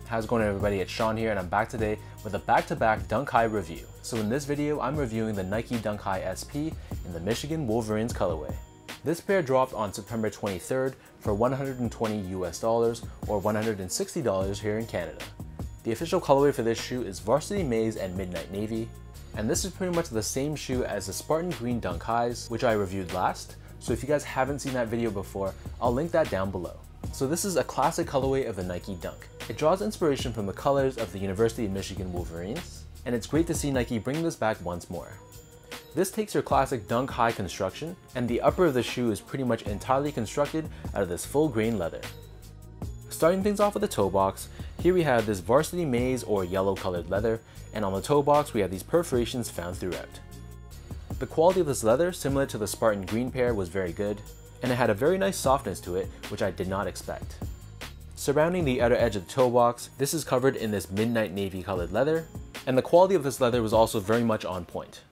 How's it going, everybody? It's Sean here, and I'm back today with a back-to-back Dunk High review. So in this video, I'm reviewing the Nike Dunk High SP in the Michigan Wolverines colorway. This pair dropped on September 23rd for $120 US or $160 here in Canada. The official colorway for this shoe is Varsity Maize and Midnight Navy, and this is pretty much the same shoe as the Spartan Green Dunk Highs, which I reviewed last. So if you guys haven't seen that video before, I'll link that down below. So this is a classic colorway of the Nike Dunk. It draws inspiration from the colors of the University of Michigan Wolverines, and it's great to see Nike bring this back once more. This takes your classic Dunk High construction, and the upper of the shoe is pretty much entirely constructed out of this full grain leather. Starting things off with the toe box, here we have this Varsity Maize or yellow colored leather, and on the toe box we have these perforations found throughout. The quality of this leather, similar to the Spartan Green pair, was very good, and it had a very nice softness to it, which I did not expect. Surrounding the outer edge of the toe box, this is covered in this midnight navy colored leather, and the quality of this leather was also very much on point.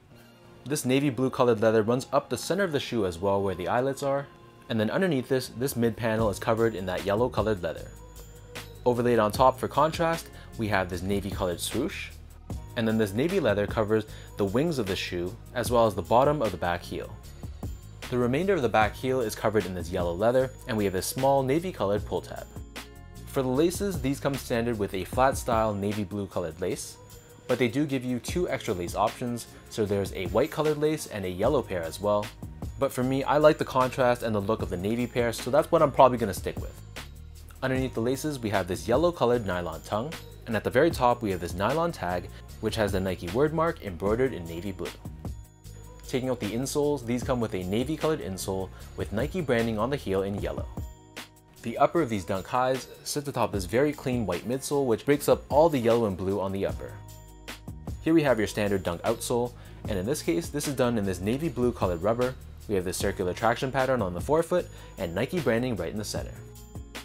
This navy blue colored leather runs up the center of the shoe as well, where the eyelets are, and then underneath this mid panel is covered in that yellow colored leather. Overlaid on top for contrast, we have this navy colored swoosh, and then this navy leather covers the wings of the shoe as well as the bottom of the back heel. The remainder of the back heel is covered in this yellow leather, and we have a small navy colored pull tab. For the laces, these come standard with a flat style navy blue colored lace, but they do give you two extra lace options, so there's a white colored lace and a yellow pair as well. But for me, I like the contrast and the look of the navy pair, so that's what I'm probably going to stick with. Underneath the laces, we have this yellow colored nylon tongue, and at the very top we have this nylon tag, which has the Nike word mark embroidered in navy blue. Taking out the insoles, these come with a navy colored insole with Nike branding on the heel in yellow. The upper of these Dunk Highs sits atop this very clean white midsole, which breaks up all the yellow and blue on the upper. Here we have your standard Dunk outsole, and in this case, this is done in this navy blue colored rubber. We have this circular traction pattern on the forefoot and Nike branding right in the center.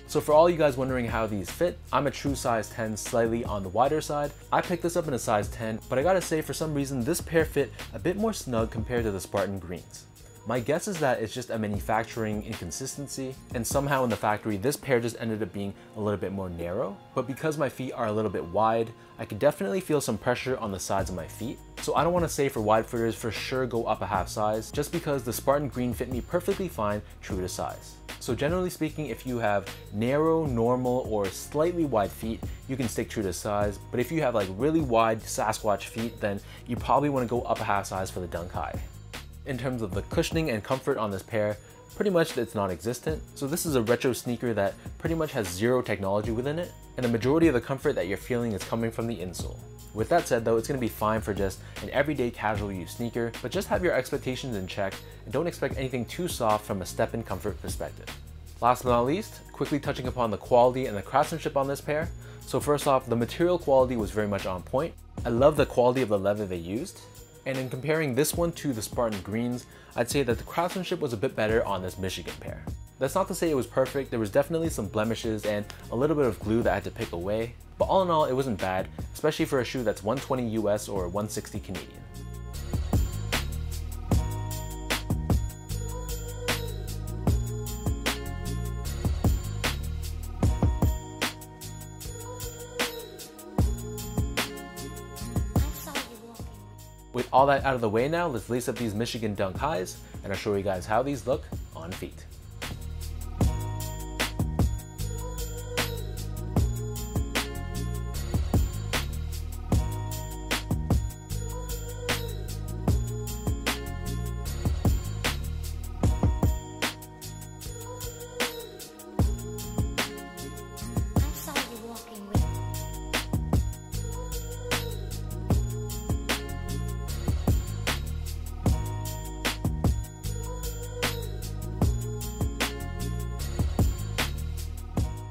So for all you guys wondering how these fit, I'm a true size 10, slightly on the wider side. I picked this up in a size 10, but I gotta say, for some reason this pair fit a bit more snug compared to the Spartan Greens. My guess is that it's just a manufacturing inconsistency, and somehow in the factory this pair just ended up being a little bit more narrow. But because my feet are a little bit wide, I could definitely feel some pressure on the sides of my feet. So I don't want to say for wide footers for sure go up a half size, just because the Spartan Green fit me perfectly fine true to size. So generally speaking, if you have narrow, normal, or slightly wide feet, you can stick true to size. But if you have like really wide Sasquatch feet, then you probably want to go up a half size for the Dunk High. In terms of the cushioning and comfort on this pair, pretty much it's non-existent. So this is a retro sneaker that pretty much has zero technology within it, and the majority of the comfort that you're feeling is coming from the insole. With that said though, it's going to be fine for just an everyday casual use sneaker, but just have your expectations in check and don't expect anything too soft from a step-in comfort perspective. Last but not least, quickly touching upon the quality and the craftsmanship on this pair. So first off, the material quality was very much on point. I love the quality of the leather they used. And in comparing this one to the Spartan Greens, I'd say that the craftsmanship was a bit better on this Michigan pair. That's not to say it was perfect. There was definitely some blemishes and a little bit of glue that I had to pick away. But all in all, it wasn't bad, especially for a shoe that's $120 US or $160 Canadian. With all that out of the way now, let's lace up these Michigan Dunk Highs, and I'll show you guys how these look on feet.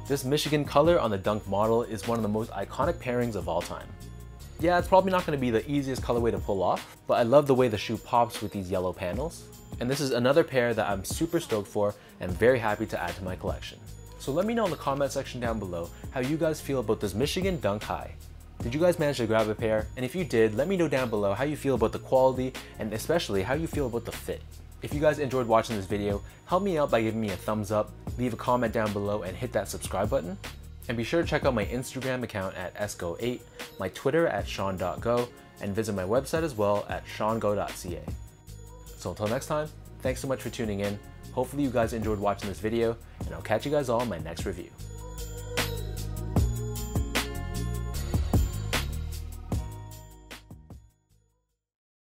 This Michigan color on the Dunk model is one of the most iconic pairings of all time. Yeah, it's probably not going to be the easiest colorway to pull off, but I love the way the shoe pops with these yellow panels. And this is another pair that I'm super stoked for and very happy to add to my collection. So let me know in the comment section down below how you guys feel about this Michigan Dunk High. Did you guys manage to grab a pair? And if you did, let me know down below how you feel about the quality and especially how you feel about the fit. If you guys enjoyed watching this video, help me out by giving me a thumbs up, leave a comment down below, and hit that subscribe button. And be sure to check out my Instagram account at sgo8, my Twitter at sean.go, and visit my website as well at seango.ca. So until next time, thanks so much for tuning in. Hopefully you guys enjoyed watching this video, and I'll catch you guys all in my next review.